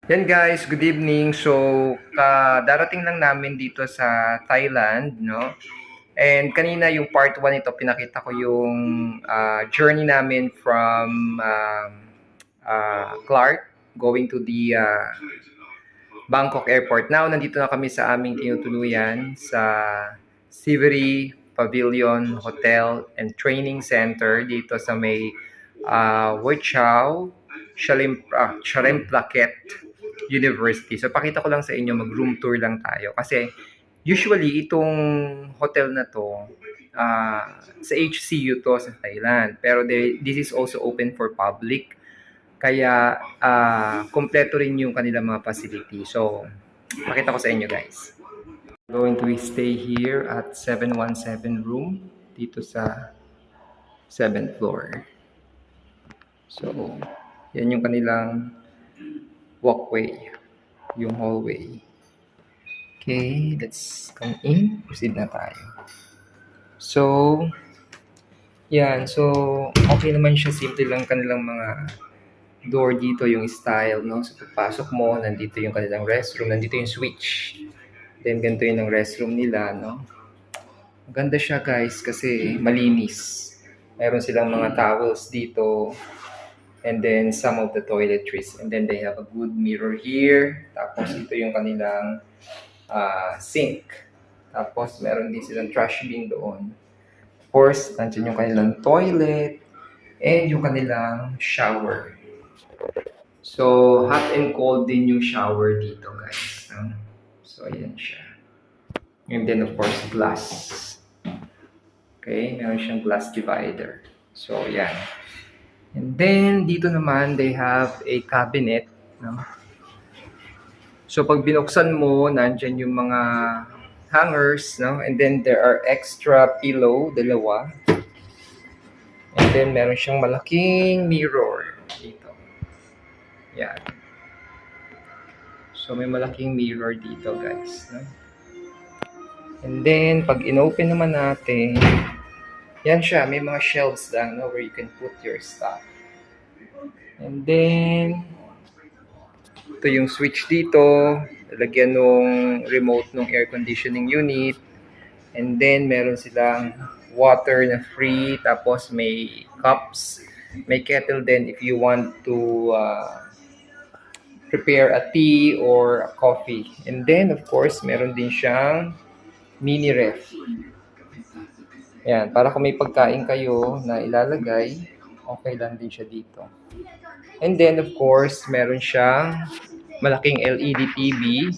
Yan guys, good evening. So, darating lang namin dito sa Thailand, no? And kanina yung part 1 ito, pinakita ko yung journey namin from Clark going to the Bangkok Airport. Now, nandito na kami sa aming tinutuluyan sa Siveri Pavilion Hotel and Training Center dito sa may Hoi Chow Charimplaket University. So, pakita ko lang sa inyo, mag-room tour lang tayo. Kasi, usually, itong hotel na to, sa HCU to sa Thailand. Pero this is also open for public. Kaya, kompleto rin yung kanilang mga facility. So, pakita ko sa inyo guys. Going to stay here at 717 room dito sa 7th floor. So, yan yung kanilang walkway, yung hallway. Okay, let's come in. Proceed na tayo. So, yan. So, okay naman siya. Simple lang kanilang mga door dito, yung style, no? So, pagpasok mo, nandito yung kanilang restroom, nandito yung switch. Then, ganito yung restroom nila, no? Maganda siya, guys, kasi malinis. Meron silang mga towels dito. And then, some of the toiletries. And then, they have a good mirror here. Tapos, ito yung kanilang sink. Tapos, meron din silang trash bin doon. Of course, nandiyan yung kanilang toilet. And yung kanilang shower. So, hot and cold din yung shower dito, guys. So, ayan siya. And then, of course, glass. Okay, meron siyang glass divider. So, yan. And then, dito naman, they have a cabinet. No? So, pag binuksan mo, nandyan yung mga hangers. No? And then, there are extra pillow, dalawa. And then, meron siyang malaking mirror dito. Yan. So, may malaking mirror dito, guys. No? And then, pag in-open naman natin, yan siya. May mga shelves lang, no, where you can put your stuff. And then, ito yung switch dito. Lagyan nung remote nung air conditioning unit. And then, meron silang water na free. Tapos, may cups. May kettle din if you want to prepare a tea or a coffee. And then, of course, meron din siyang mini ref. Yan, para kung may pagkain kayo na ilalagay, okay lang din siya dito. And then, of course, meron siyang malaking LED TV.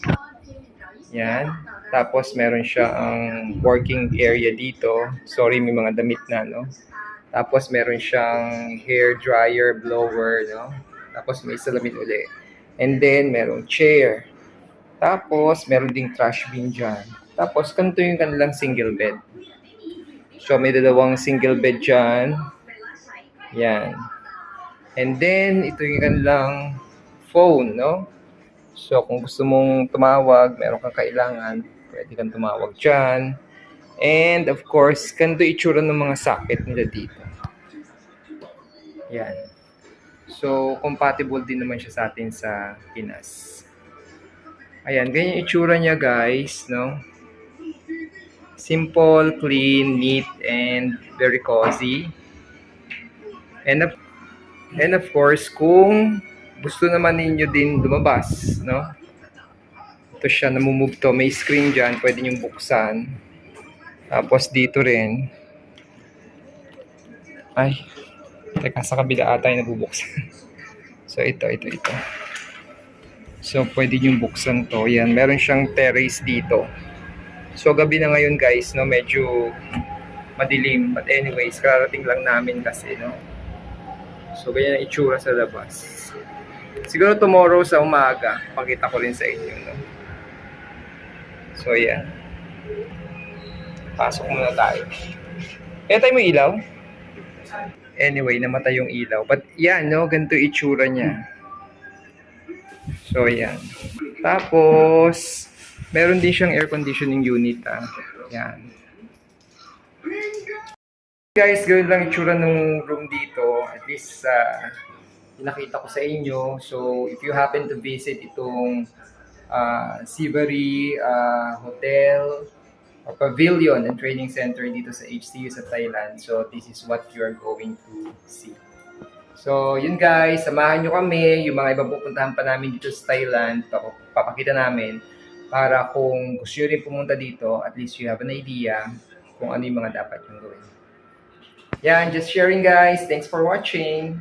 Yan. Tapos, meron siyang working area dito. Sorry, may mga damit na, no? Tapos, meron siyang hair dryer, blower, no? Tapos, may salamin uli. And then, merong chair. Tapos, meron ding trash bin dyan. Tapos, ganito yung kanilang single bed. So, may dalawang single bed dyan. Yan. And then, ito yung kanilang phone, no? So, kung gusto mong tumawag, meron kang kailangan, pwede kang tumawag dyan. And, of course, ganito itsura ng mga socket nila dito. Yan. So, compatible din naman siya sa atin sa Pinas. Ayan, ganyan itsura niya, guys, no? Simple, clean, neat, and very cozy. And of course, kung gusto naman ninyo din lumabas, no? Ito siya, namumove to. May screen dyan, pwede nyo buksan. Tapos dito rin. Ay, teka, sa kabila ata yung nabubuksan. So, ito. So, pwede nyo buksan to. Yan, meron siyang terrace dito. So, gabi na ngayon, guys, no? Medyo madilim. But anyways, kararating lang namin kasi, no? So, ganyan ang itsura sa labas. Siguro tomorrow sa umaga, pakita ko rin sa inyo, no? So, yan. Pasok muna tayo. Kaya tayo mo ilaw? Anyway, namatay yung ilaw. But, yan, no? Ganito itsura niya. So, yan. Tapos, meron din siyang air conditioning unit, Yan. Guys, gawin lang itsura ng room dito. At least, pinakita ko sa inyo. So, if you happen to visit itong Sivary Hotel or Pavilion and Training Center dito sa HCU sa Thailand, so this is what you are going to see. So, yun guys, samahan nyo kami, yung mga ibang pupuntahan pa namin dito sa Thailand, papakita namin para kung gusto nyo rin pumunta dito, at least you have an idea kung ano yung mga dapat yung gawin. Yan, just sharing guys. Thanks for watching.